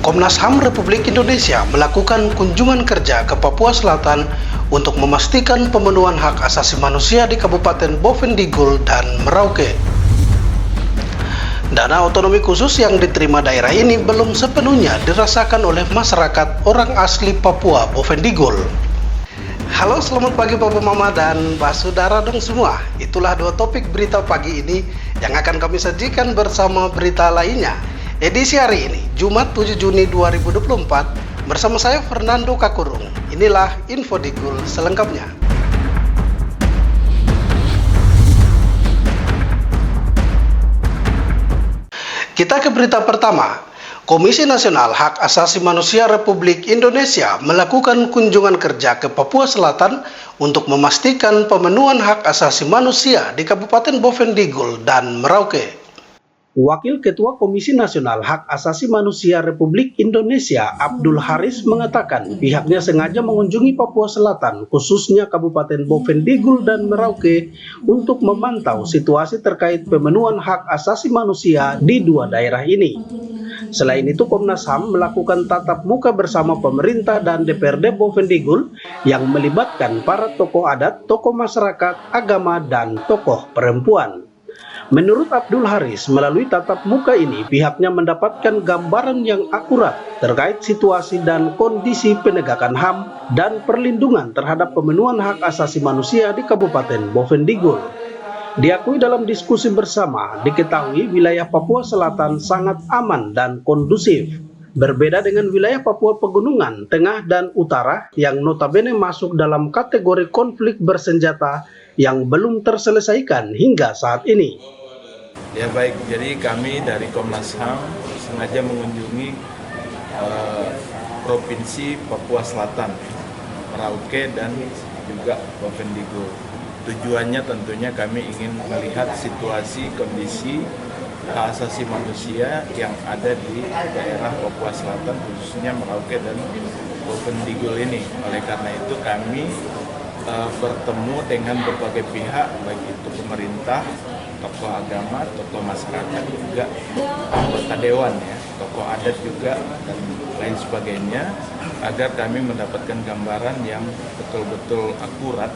Komnas HAM Republik Indonesia melakukan kunjungan kerja ke Papua Selatan untuk memastikan pemenuhan hak asasi manusia di Kabupaten Bovendigul dan Merauke. Dana otonomi khusus yang diterima daerah ini belum sepenuhnya dirasakan oleh masyarakat orang asli Papua Bovendigul. Halo, selamat pagi Bapak Mama dan Mbak Saudara dong semua. Itulah dua topik berita pagi ini yang akan kami sajikan bersama berita lainnya. Edisi hari ini, Jumat 7 Juni 2024, bersama saya Fernando Kakurung. Inilah Info Digul selengkapnya. Kita ke berita pertama. Komisi Nasional Hak Asasi Manusia Republik Indonesia melakukan kunjungan kerja ke Papua Selatan untuk memastikan pemenuhan hak asasi manusia di Kabupaten Bovendigul dan Merauke. Wakil Ketua Komisi Nasional Hak Asasi Manusia Republik Indonesia, Abdul Haris, mengatakan pihaknya sengaja mengunjungi Papua Selatan, khususnya Kabupaten Bovendigul dan Merauke, untuk memantau situasi terkait pemenuhan hak asasi manusia di dua daerah ini. Selain itu, Komnas HAM melakukan tatap muka bersama pemerintah dan DPRD Bovendigul yang melibatkan para tokoh adat, tokoh masyarakat, agama, dan tokoh perempuan. Menurut Abdul Haris, melalui tatap muka ini pihaknya mendapatkan gambaran yang akurat terkait situasi dan kondisi penegakan HAM dan perlindungan terhadap pemenuhan hak asasi manusia di Kabupaten Bovendigul. Diakui dalam diskusi bersama, diketahui wilayah Papua Selatan sangat aman dan kondusif. Berbeda dengan wilayah Papua Pegunungan, Tengah, dan Utara yang notabene masuk dalam kategori konflik bersenjata yang belum terselesaikan hingga saat ini. Ya baik, jadi kami dari Komnas HAM sengaja mengunjungi Provinsi Papua Selatan, Merauke, dan juga Bovendigul. Tujuannya tentunya kami ingin melihat situasi kondisi hak asasi manusia yang ada di daerah Papua Selatan, khususnya Merauke dan Bovendigul ini. Oleh karena itu kami bertemu dengan berbagai pihak, baik itu pemerintah, tokoh agama, tokoh masyarakat, juga anggota dewan, ya, tokoh adat juga, dan lain sebagainya, agar kami mendapatkan gambaran yang betul-betul akurat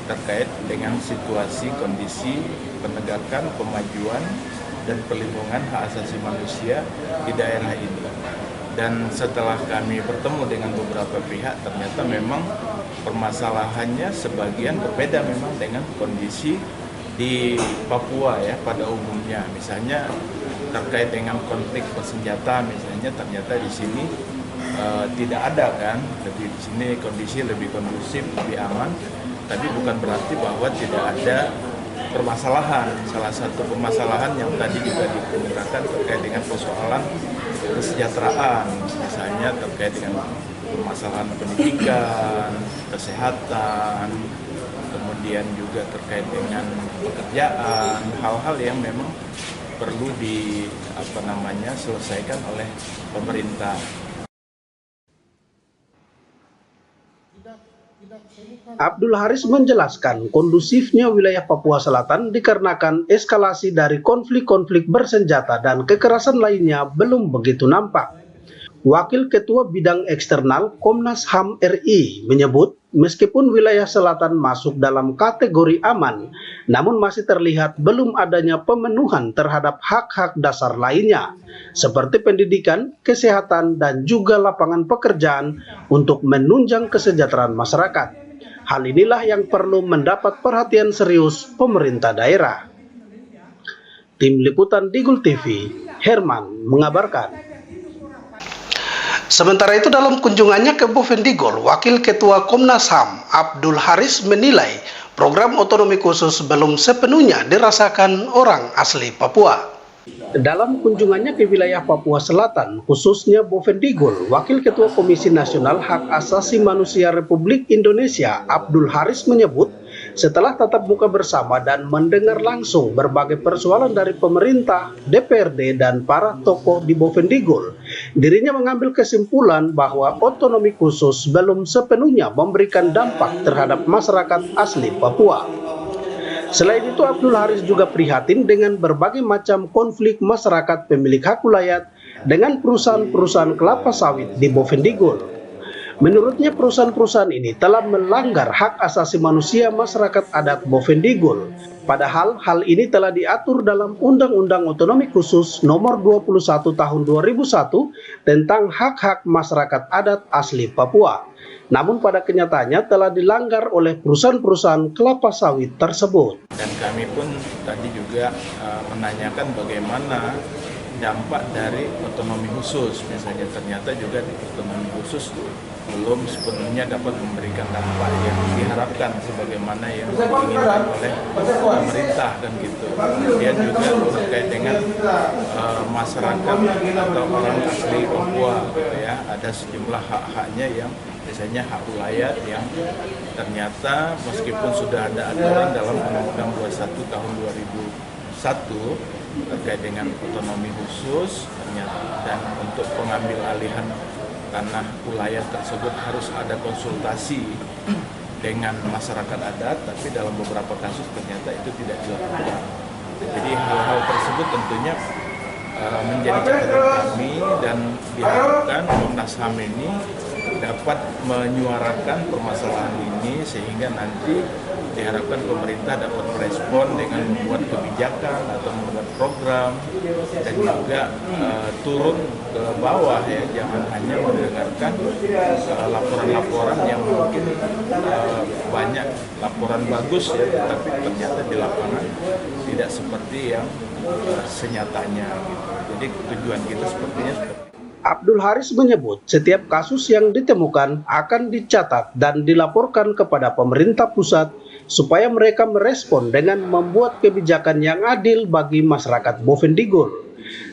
terkait dengan situasi kondisi penegakan, pemajuan, dan perlindungan hak asasi manusia di daerah ini. Dan setelah kami bertemu dengan beberapa pihak, ternyata memang permasalahannya sebagian berbeda memang dengan kondisi di Papua, ya, pada umumnya. Misalnya terkait dengan konflik bersenjata, misalnya ternyata di sini tidak ada, kan. Di sini kondisi lebih kondusif, lebih aman, tapi bukan berarti bahwa tidak ada permasalahan. Salah satu permasalahan yang tadi juga dikemukakan terkait dengan persoalan kesejahteraan, misalnya terkait dengan permasalahan pendidikan, kesehatan, kemudian juga terkait dengan pekerjaan, hal-hal yang memang perlu selesaikan oleh pemerintah. Abdul Haris menjelaskan kondusifnya wilayah Papua Selatan dikarenakan eskalasi dari konflik-konflik bersenjata dan kekerasan lainnya belum begitu nampak. Wakil Ketua Bidang Eksternal Komnas HAM RI menyebut meskipun wilayah selatan masuk dalam kategori aman, namun masih terlihat belum adanya pemenuhan terhadap hak-hak dasar lainnya, seperti pendidikan, kesehatan, dan juga lapangan pekerjaan untuk menunjang kesejahteraan masyarakat. Hal inilah yang perlu mendapat perhatian serius pemerintah daerah. Tim Liputan Digul TV, Herman mengabarkan. Sementara itu, dalam kunjungannya ke Bovendigul, Wakil Ketua Komnas HAM Abdul Haris menilai program otonomi khusus belum sepenuhnya dirasakan orang asli Papua. Dalam kunjungannya ke wilayah Papua Selatan, khususnya Bovendigul, Wakil Ketua Komisi Nasional Hak Asasi Manusia Republik Indonesia Abdul Haris menyebut, setelah tatap muka bersama dan mendengar langsung berbagai persoalan dari pemerintah, DPRD, dan para tokoh di Bovendigul, dirinya mengambil kesimpulan bahwa otonomi khusus belum sepenuhnya memberikan dampak terhadap masyarakat asli Papua. Selain itu, Abdul Haris juga prihatin dengan berbagai macam konflik masyarakat pemilik hak wilayah dengan perusahaan-perusahaan kelapa sawit di Bovendigul. Menurutnya perusahaan-perusahaan ini telah melanggar hak asasi manusia masyarakat adat Bovendigul. Padahal hal ini telah diatur dalam Undang-Undang Otonomi Khusus Nomor 21 Tahun 2001 tentang hak-hak masyarakat adat asli Papua. Namun pada kenyataannya telah dilanggar oleh perusahaan-perusahaan kelapa sawit tersebut. Dan kami pun tadi juga menanyakan bagaimana dampak dari otonomi khusus. Misalnya ternyata juga di otonomi khusus belum sepenuhnya dapat memberikan dampak yang diharapkan sebagaimana yang diinginkan oleh pemerintah kan gitu. Kemudian juga terkait dengan masyarakat atau orang asli Papua gitu ya, ada sejumlah hak-haknya yang biasanya hak wilayah yang ternyata meskipun sudah ada aturan dalam Undang-Undang 21 tahun 2001 terkait dengan otonomi khusus ternyata, dan untuk pengambil alihan tanah wilayah tersebut harus ada konsultasi dengan masyarakat adat, tapi dalam beberapa kasus ternyata itu tidak dilakukan. Jadi hal-hal tersebut tentunya menjadi catatan kami dan diharapkan Komnas HAM ini dapat menyuarakan permasalahan ini sehingga nanti diharapkan pemerintah dapat merespon dengan membuat kebijakan atau membuat program dan juga turun ke bawah ya, jangan hanya mendengarkan laporan-laporan yang mungkin banyak laporan bagus ya, tetapi ternyata di lapangan tidak seperti yang senyatanya gitu. Jadi tujuan kita sepertinya seperti Abdul Haris menyebut setiap kasus yang ditemukan akan dicatat dan dilaporkan kepada pemerintah pusat supaya mereka merespon dengan membuat kebijakan yang adil bagi masyarakat Bovendigul.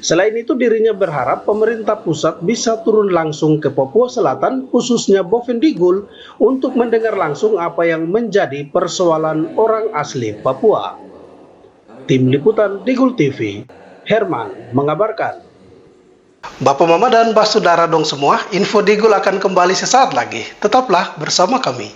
Selain itu dirinya berharap pemerintah pusat bisa turun langsung ke Papua Selatan khususnya Bovendigul untuk mendengar langsung apa yang menjadi persoalan orang asli Papua. Tim Liputan Digul TV, Herman mengabarkan. Bapak Mama dan Mbak Saudara dong semua, info Digul akan kembali sesaat lagi. Tetaplah bersama kami.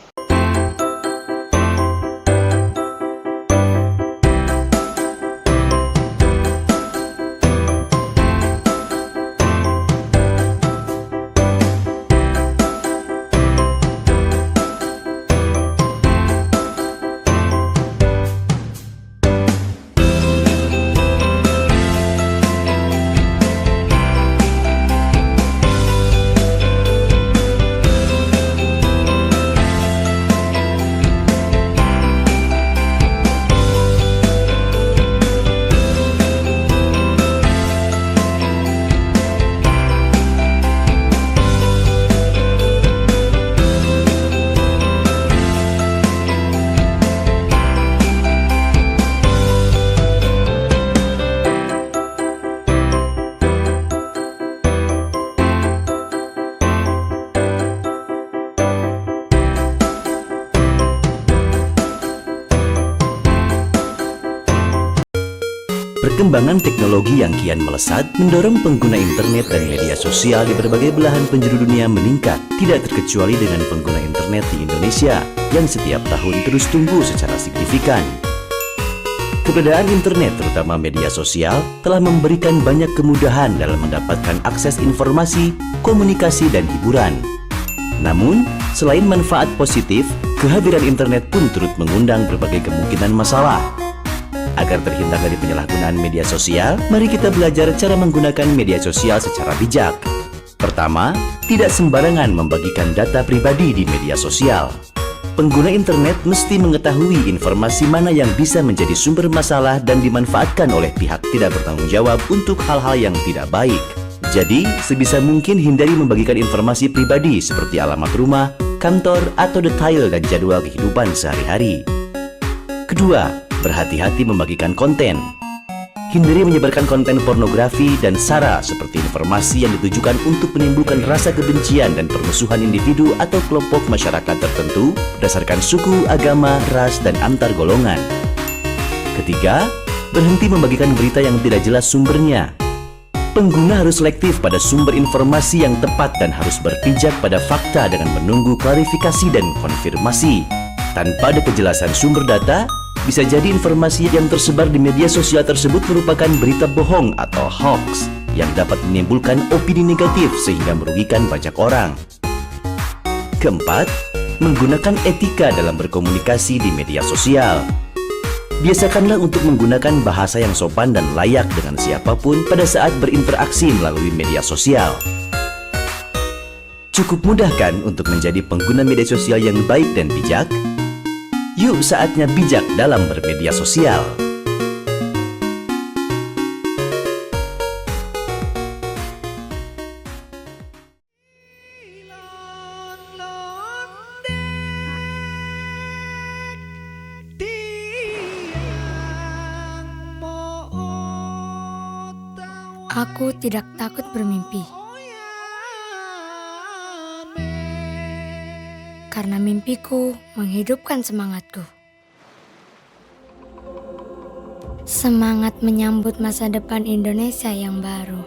Perkembangan teknologi yang kian melesat mendorong pengguna internet dan media sosial di berbagai belahan penjuru dunia meningkat, tidak terkecuali dengan pengguna internet di Indonesia yang setiap tahun terus tumbuh secara signifikan. Keberadaan internet, terutama media sosial, telah memberikan banyak kemudahan dalam mendapatkan akses informasi, komunikasi, dan hiburan. Namun, selain manfaat positif, kehadiran internet pun turut mengundang berbagai kemungkinan masalah. Agar terhindar dari penyalahgunaan media sosial, mari kita belajar cara menggunakan media sosial secara bijak. Pertama, tidak sembarangan membagikan data pribadi di media sosial. Pengguna internet mesti mengetahui informasi mana yang bisa menjadi sumber masalah dan dimanfaatkan oleh pihak tidak bertanggung jawab untuk hal-hal yang tidak baik. Jadi, sebisa mungkin hindari membagikan informasi pribadi seperti alamat rumah, kantor, atau detail dan jadwal kehidupan sehari-hari. Kedua, berhati-hati membagikan konten. Hindari menyebarkan konten pornografi dan sara seperti informasi yang ditujukan untuk menimbulkan rasa kebencian dan permusuhan individu atau kelompok masyarakat tertentu berdasarkan suku, agama, ras, dan antar golongan. Ketiga, berhenti membagikan berita yang tidak jelas sumbernya. Pengguna harus selektif pada sumber informasi yang tepat dan harus berpijak pada fakta dengan menunggu klarifikasi dan konfirmasi. Tanpa ada kejelasan sumber data, bisa jadi informasi yang tersebar di media sosial tersebut merupakan berita bohong atau hoax yang dapat menimbulkan opini negatif sehingga merugikan banyak orang. Keempat, menggunakan etika dalam berkomunikasi di media sosial. Biasakanlah untuk menggunakan bahasa yang sopan dan layak dengan siapapun pada saat berinteraksi melalui media sosial. Cukup mudah kan untuk menjadi pengguna media sosial yang baik dan bijak? Yuk saatnya bijak dalam bermedia sosial. Aku tidak takut bermimpi. Karena mimpiku menghidupkan semangatku. Semangat menyambut masa depan Indonesia yang baru.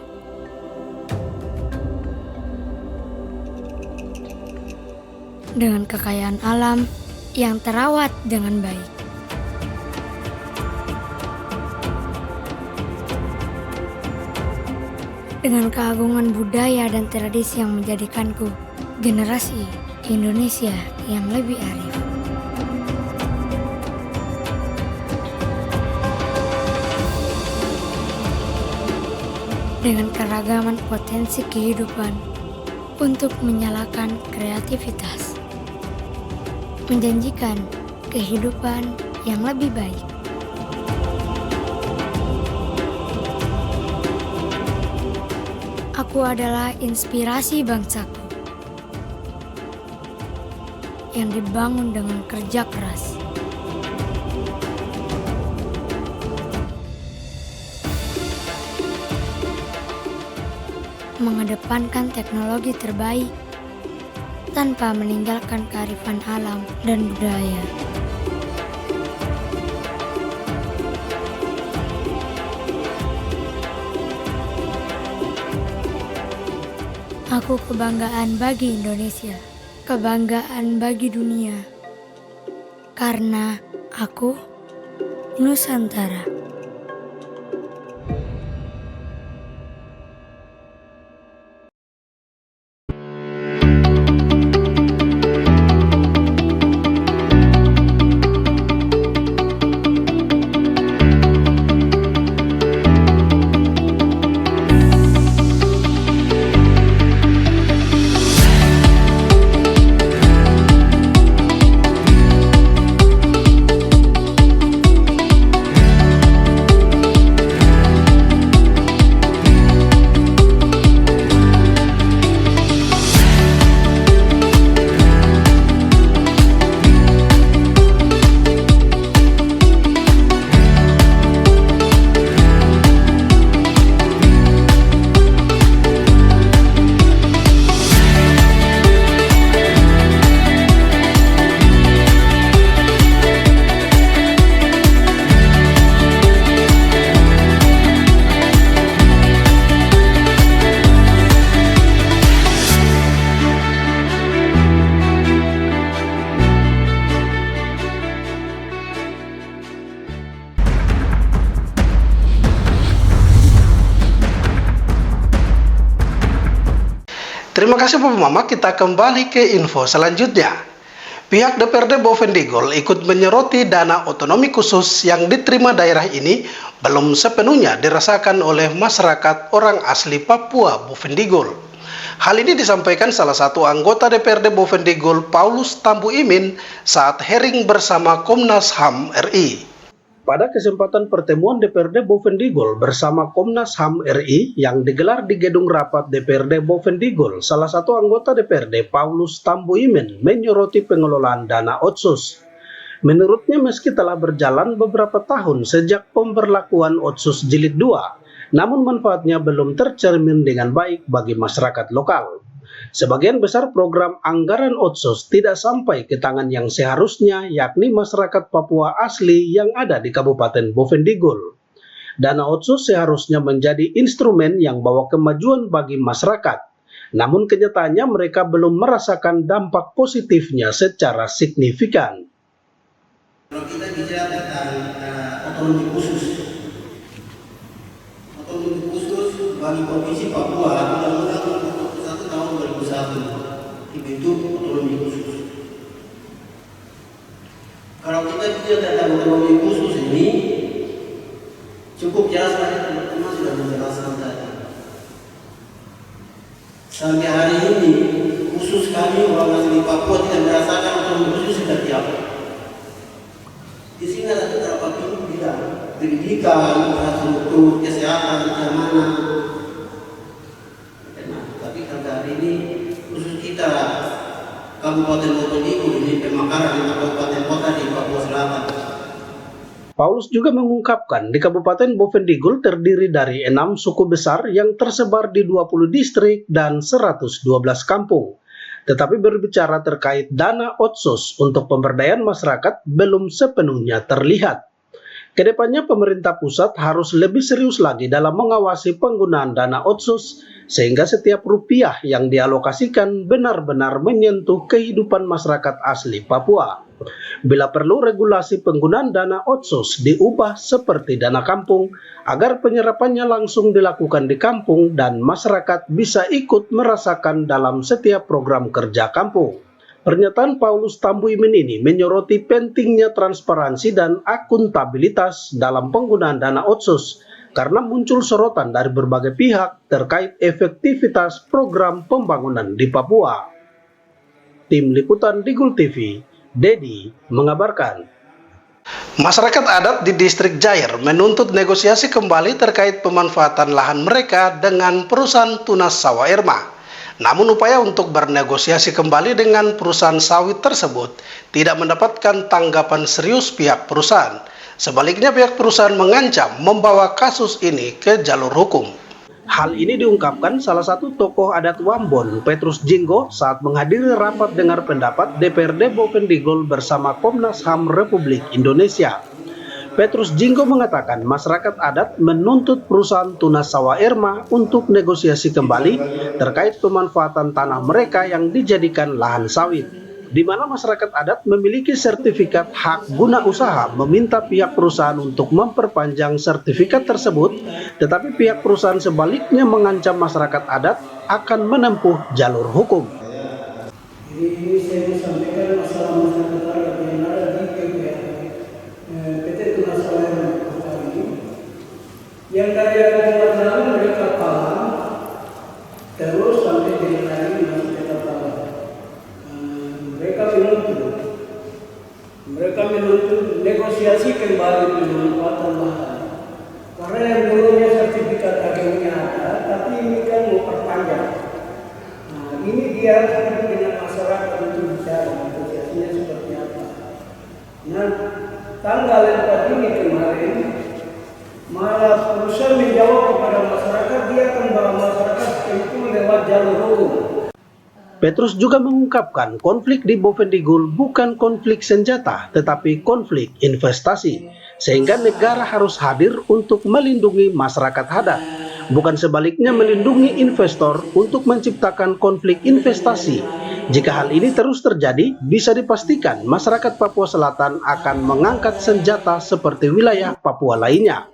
Dengan kekayaan alam yang terawat dengan baik. Dengan keagungan budaya dan tradisi yang menjadikanku generasi Indonesia yang lebih arif. Dengan keragaman potensi kehidupan untuk menyalakan kreativitas, menjanjikan kehidupan yang lebih baik. Aku adalah inspirasi bangsaku yang dibangun dengan kerja keras. Mengedepankan teknologi terbaik tanpa meninggalkan kearifan alam dan budaya. Aku kebanggaan bagi Indonesia, kebanggaan bagi dunia, karena aku Nusantara. Terima kasih Bapak Mama, kita kembali ke info selanjutnya. Pihak DPRD Bovendigul ikut menyoroti dana otonomi khusus yang diterima daerah ini belum sepenuhnya dirasakan oleh masyarakat orang asli Papua Bovendigul. Hal ini disampaikan salah satu anggota DPRD Bovendigul, Paulus Tambu Imin, saat hearing bersama Komnas HAM RI. Pada kesempatan pertemuan DPRD Bovendigul bersama Komnas HAM RI yang digelar di gedung rapat DPRD Bovendigul, salah satu anggota DPRD, Paulus Tambu Imin, menyoroti pengelolaan dana Otsus. Menurutnya, meski telah berjalan beberapa tahun sejak pemberlakuan Otsus Jilid 2, namun manfaatnya belum tercermin dengan baik bagi masyarakat lokal. Sebagian besar program anggaran Otsus tidak sampai ke tangan yang seharusnya, yakni masyarakat Papua asli yang ada di Kabupaten Bovendigul. Dana Otsus seharusnya menjadi instrumen yang bawa kemajuan bagi masyarakat. Namun kenyataannya mereka belum merasakan dampak positifnya secara signifikan. Kalau kita bicara tentang otonomi khusus bagi kami Provinsi Papua Undang-Undang Nomor 1 Tahun 2001 dibentuk otonomi khusus. Kalau kita bicara tentang otonomi khusus ini cukup jelas tadi teman-teman sudah menjelaskan tadi. Sampai hari ini khusus kami orang asli Papua tidak merasakan otonomi khusus seperti apa. Di sini ada beberapa bidang pendidikan, infrastruktur, kesehatan, keamanan. Nah, tapi pada hari ini khusus kita Kabupaten Bovendigul ini pemekaran di kabupaten kota di Papua Selatan. Paulus juga mengungkapkan di Kabupaten Bovendigul terdiri dari 6 suku besar yang tersebar di 20 distrik dan 112 kampung. Tetapi berbicara terkait dana otsus untuk pemberdayaan masyarakat belum sepenuhnya terlihat. Kedepannya pemerintah pusat harus lebih serius lagi dalam mengawasi penggunaan dana otsus sehingga setiap rupiah yang dialokasikan benar-benar menyentuh kehidupan masyarakat asli Papua. Bila perlu regulasi penggunaan dana otsus diubah seperti dana kampung agar penyerapannya langsung dilakukan di kampung dan masyarakat bisa ikut merasakan dalam setiap program kerja kampung. Pernyataan Paulus Tambuimin ini menyoroti pentingnya transparansi dan akuntabilitas dalam penggunaan dana otsus karena muncul sorotan dari berbagai pihak terkait efektivitas program pembangunan di Papua. Tim Liputan Digul TV, Dedi mengabarkan. Masyarakat adat di distrik Jair menuntut negosiasi kembali terkait pemanfaatan lahan mereka dengan perusahaan Tunas Sawah Erma. Namun upaya untuk bernegosiasi kembali dengan perusahaan sawit tersebut tidak mendapatkan tanggapan serius pihak perusahaan. Sebaliknya pihak perusahaan mengancam membawa kasus ini ke jalur hukum. Hal ini diungkapkan salah satu tokoh adat Wambon, Petrus Jinggo, saat menghadiri rapat dengar pendapat DPRD Bovendigul bersama Komnas HAM Republik Indonesia. Petrus Jinggo mengatakan masyarakat adat menuntut perusahaan Tunas Sawah Erma untuk negosiasi kembali terkait pemanfaatan tanah mereka yang dijadikan lahan sawit, di mana masyarakat adat memiliki sertifikat hak guna usaha meminta pihak perusahaan untuk memperpanjang sertifikat tersebut, tetapi pihak perusahaan sebaliknya mengancam masyarakat adat akan menempuh jalur hukum. Ini saya mau sampaikan masalah masyarakat adat yang ada di PT Tunas Sawah Erma ini, yang dari awal mereka paham terus sampai dengan hari ini masih tetap paham. Mereka menuntut negosiasi kembali pemanfaatan lahan. Karena yang dulunya sertifikat HGU-nya ada, tapi ini kan mau perpanjang. Nah, ini dia harus dengan masyarakat untuk bicara negosiasinya seperti apa. Nah, tanggal 4 ini kemarin, malah perusahaan menjawab kepada masyarakat, dia akan bawa masyarakat itu lewat jalur hukum. Petrus juga mengungkapkan konflik di Bovendigul bukan konflik senjata, tetapi konflik investasi, sehingga negara harus hadir untuk melindungi masyarakat adat, bukan sebaliknya melindungi investor untuk menciptakan konflik investasi. Jika hal ini terus terjadi, bisa dipastikan masyarakat Papua Selatan akan mengangkat senjata seperti wilayah Papua lainnya.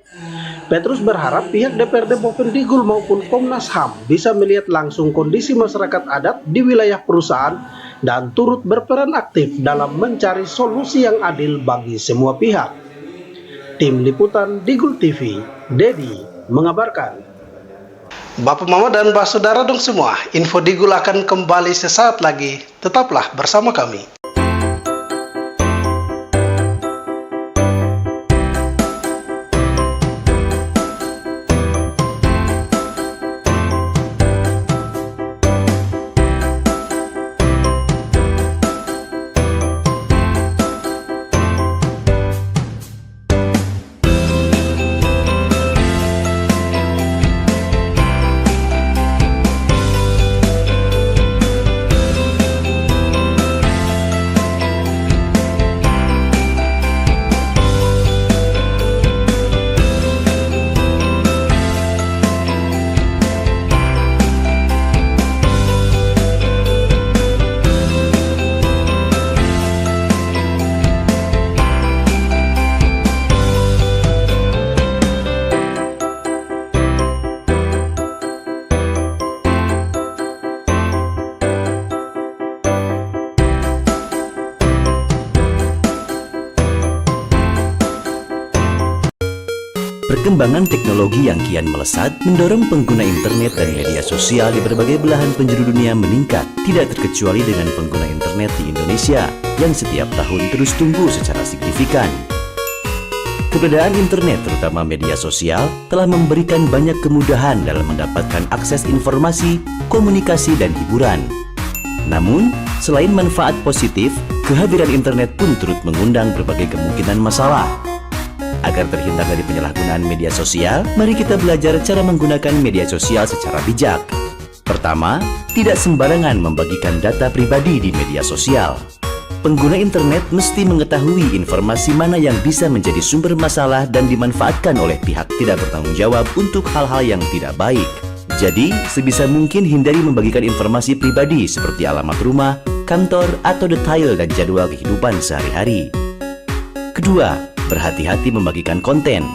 Petrus berharap pihak DPRD Bovendigul maupun Komnas HAM bisa melihat langsung kondisi masyarakat adat di wilayah perusahaan dan turut berperan aktif dalam mencari solusi yang adil bagi semua pihak. Tim Liputan Digul TV, Dedi mengabarkan. Bapak Mama dan Mbak Saudara dong semua, info Digul akan kembali sesaat lagi. Tetaplah bersama kami. Perkembangan teknologi yang kian melesat mendorong pengguna internet dan media sosial di berbagai belahan penjuru dunia meningkat, tidak terkecuali dengan pengguna internet di Indonesia yang setiap tahun terus tumbuh secara signifikan. Keberadaan internet, terutama media sosial, telah memberikan banyak kemudahan dalam mendapatkan akses informasi, komunikasi, dan hiburan. Namun, selain manfaat positif, kehadiran internet pun turut mengundang berbagai kemungkinan masalah. Agar terhindar dari penyalahgunaan media sosial, mari kita belajar cara menggunakan media sosial secara bijak. Pertama, tidak sembarangan membagikan data pribadi di media sosial. Pengguna internet mesti mengetahui informasi mana yang bisa menjadi sumber masalah dan dimanfaatkan oleh pihak tidak bertanggung jawab untuk hal-hal yang tidak baik. Jadi, sebisa mungkin hindari membagikan informasi pribadi seperti alamat rumah, kantor, atau detail dan jadwal kehidupan sehari-hari. Kedua, berhati-hati membagikan konten.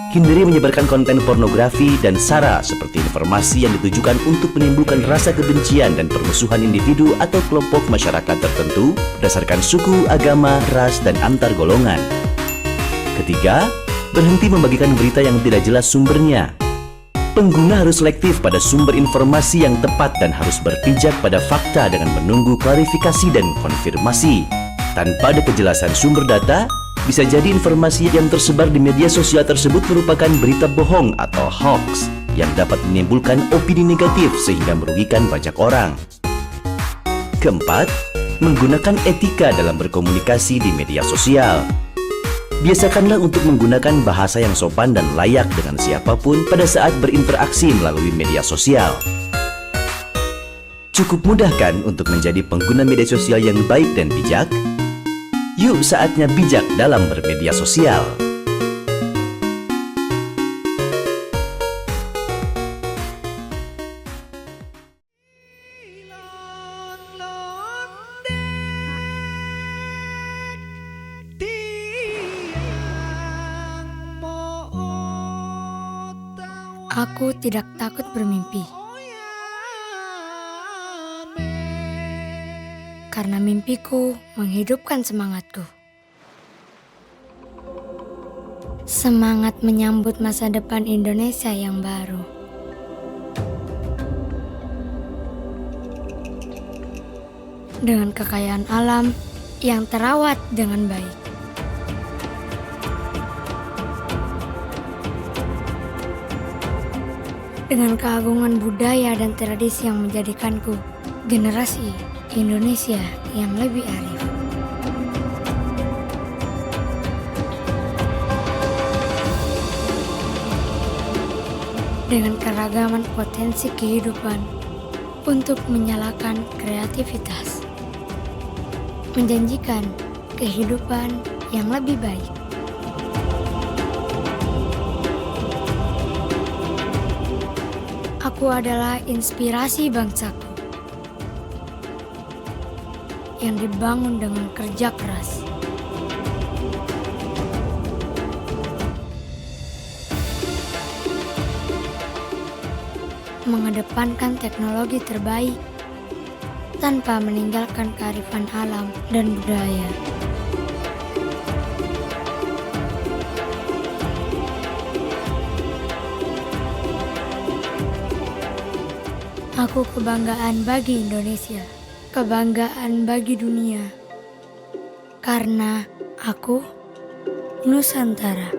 Hindari menyebarkan konten pornografi dan sara seperti informasi yang ditujukan untuk menimbulkan rasa kebencian dan permusuhan individu atau kelompok masyarakat tertentu berdasarkan suku, agama, ras, dan antar golongan. Ketiga, berhenti membagikan berita yang tidak jelas sumbernya. Pengguna harus selektif pada sumber informasi yang tepat dan harus berpijak pada fakta dengan menunggu klarifikasi dan konfirmasi. Tanpa ada kejelasan sumber data, bisa jadi informasi yang tersebar di media sosial tersebut merupakan berita bohong atau hoax yang dapat menimbulkan opini negatif sehingga merugikan banyak orang. Keempat, menggunakan etika dalam berkomunikasi di media sosial. Biasakanlah untuk menggunakan bahasa yang sopan dan layak dengan siapapun pada saat berinteraksi melalui media sosial. Cukup mudah kan untuk menjadi pengguna media sosial yang baik dan bijak? Yuk saatnya bijak dalam bermedia sosial. Aku tidak takut bermimpi. Karena mimpiku menghidupkan semangatku. Semangat menyambut masa depan Indonesia yang baru. Dengan kekayaan alam yang terawat dengan baik. Dengan keagungan budaya dan tradisi yang menjadikanku generasi Indonesia yang lebih arif. Dengan keragaman potensi kehidupan untuk menyalakan kreativitas. Menjanjikan kehidupan yang lebih baik. Aku adalah inspirasi bangsaku yang dibangun dengan kerja keras. Mengedepankan teknologi terbaik tanpa meninggalkan kearifan alam dan budaya. Aku kebanggaan bagi Indonesia, kebanggaan bagi dunia, karena aku Nusantara.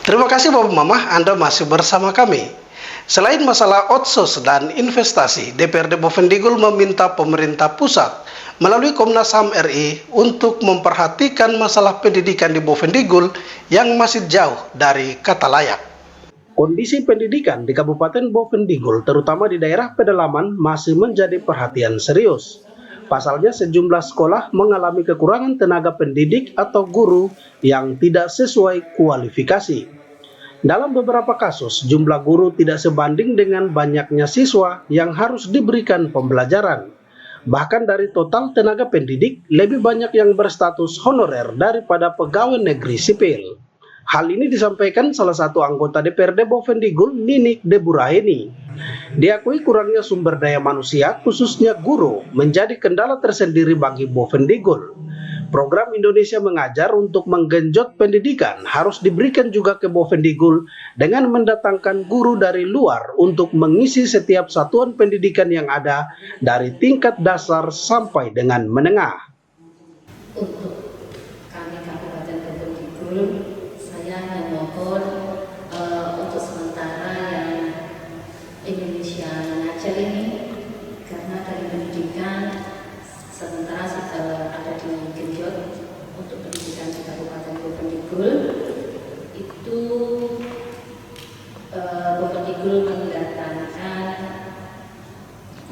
Terima kasih Bapak Mama, Anda masih bersama kami. Selain masalah otsus dan investasi, DPRD Bovendigul meminta pemerintah pusat melalui Komnas HAM RI untuk memperhatikan masalah pendidikan di Bovendigul yang masih jauh dari kata layak. Kondisi pendidikan di Kabupaten Bovendigul, terutama di daerah pedalaman, masih menjadi perhatian serius. Pasalnya sejumlah sekolah mengalami kekurangan tenaga pendidik atau guru yang tidak sesuai kualifikasi. Dalam beberapa kasus, jumlah guru tidak sebanding dengan banyaknya siswa yang harus diberikan pembelajaran. Bahkan dari total tenaga pendidik, lebih banyak yang berstatus honorer daripada pegawai negeri sipil. Hal ini disampaikan salah satu anggota DPRD Bovendigul, Ninik Deburaheni. Diakui kurangnya sumber daya manusia, khususnya guru, menjadi kendala tersendiri bagi Bovendigul. Program Indonesia Mengajar untuk menggenjot pendidikan harus diberikan juga ke Bovendigul dengan mendatangkan guru dari luar untuk mengisi setiap satuan pendidikan yang ada dari tingkat dasar sampai dengan menengah. Untuk kami Kabupaten Bovendigul, saya memohon untuk sementara yang Indonesia Mengajar ini, karena dari pendidikan sementara ada di genjot untuk pendidikan di Kabupaten Bovendigul itu Bovendigul mendatangkan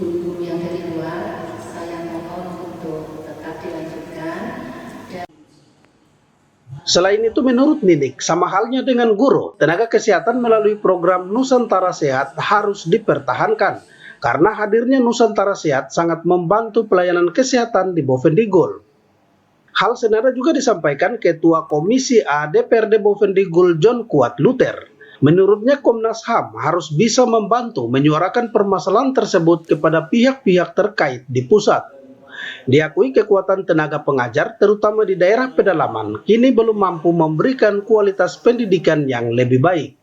guru-guru yang dari luar. Saya mohon untuk tetap dilanjutkan. Selain itu menurut Ninik, sama halnya dengan guru, tenaga kesehatan melalui program Nusantara Sehat harus dipertahankan karena hadirnya Nusantara Sehat sangat membantu pelayanan kesehatan di Bovendigul. Hal senada juga disampaikan Ketua Komisi A DPRD Bovendigul John Kuat Luther. Menurutnya Komnas HAM harus bisa membantu menyuarakan permasalahan tersebut kepada pihak-pihak terkait di pusat. Diakui kekuatan tenaga pengajar terutama di daerah pedalaman kini belum mampu memberikan kualitas pendidikan yang lebih baik.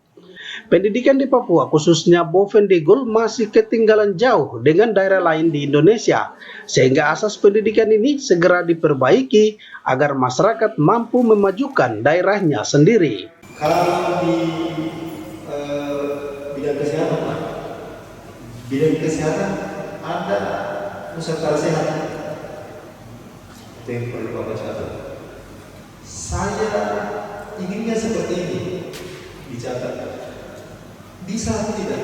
Pendidikan di Papua khususnya Bovendigul masih ketinggalan jauh dengan daerah lain di Indonesia, sehingga asas pendidikan ini segera diperbaiki agar masyarakat mampu memajukan daerahnya sendiri. Kalau di bidang kesehatan, Pak, bidang kesehatan ada Nusantara Sehat. Itu yang perlu Bapak catat. Saya inginnya seperti ini dicatat. Bisa atau tidak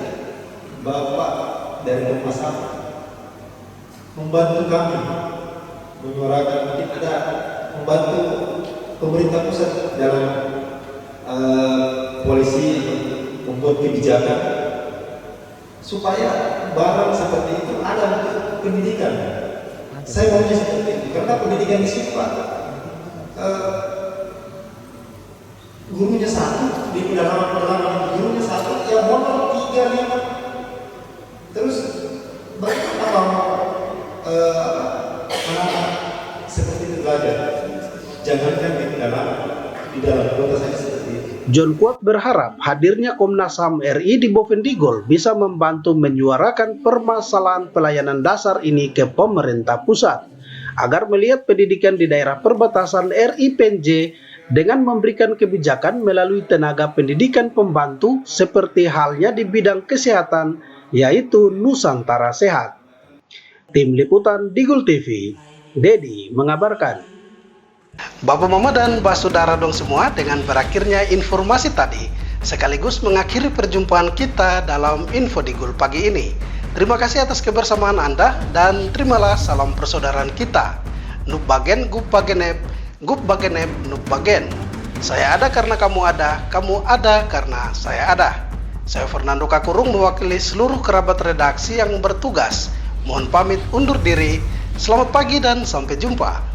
Bapak dari Komnas HAM membantu kami menyuarakan, mungkin ada membantu pemerintah pusat dalam polisi membuat kebijakan supaya barang seperti itu ada untuk pendidikan. Saya maunya seperti itu karena pendidikan di sini Pak, gurunya satu di pedalaman gurunya satu, ya honor 3-5. Terus bagaimana anak-anak seperti itu belajar? Jangankan di dalam kota saja seperti itu. John Kuat berharap hadirnya Komnas HAM RI di Bovendigul bisa membantu menyuarakan permasalahan pelayanan dasar ini ke pemerintah pusat agar melihat pendidikan di daerah perbatasan RI PNJ dengan memberikan kebijakan melalui tenaga pendidikan pembantu seperti halnya di bidang kesehatan, yaitu Nusantara Sehat. Tim Liputan Digul TV, Dedi mengabarkan. Bapak Mama dan Mbak Saudara dong semua, dengan berakhirnya informasi tadi sekaligus mengakhiri perjumpaan kita dalam Info Digul pagi ini. Terima kasih atas kebersamaan Anda dan terimalah salam persaudaraan kita. Nup bagen gup bagenep, gup bagenep nup bagen. Saya ada karena kamu ada karena saya ada. Saya Fernando Kakurung mewakili seluruh kerabat redaksi yang bertugas. Mohon pamit undur diri. Selamat pagi dan sampai jumpa.